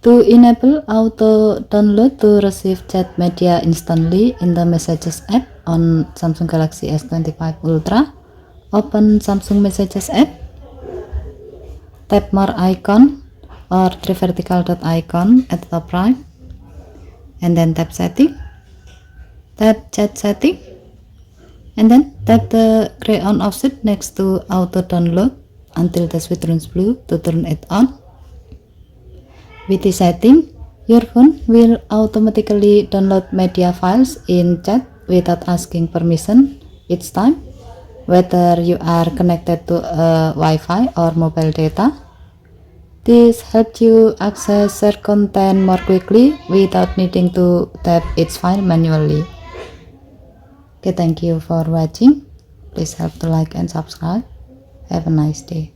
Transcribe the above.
To enable auto download to receive chat media instantly in the Messages app on Samsung Galaxy S25 Ultra, open Samsung Messages app, tap more icon or three vertical dot icon at the top right, and then tap setting, tap chat setting, and then tap the gray on offset next to auto download until the switch turns blue to turn it on. With the setting, your phone will automatically download media files in chat without asking permission each time, whether you are connected to a Wi-Fi or mobile data. This helps you access shared content more quickly without needing to tap each file manually. Okay, thank you for watching. Please help to like and subscribe. Have a nice day.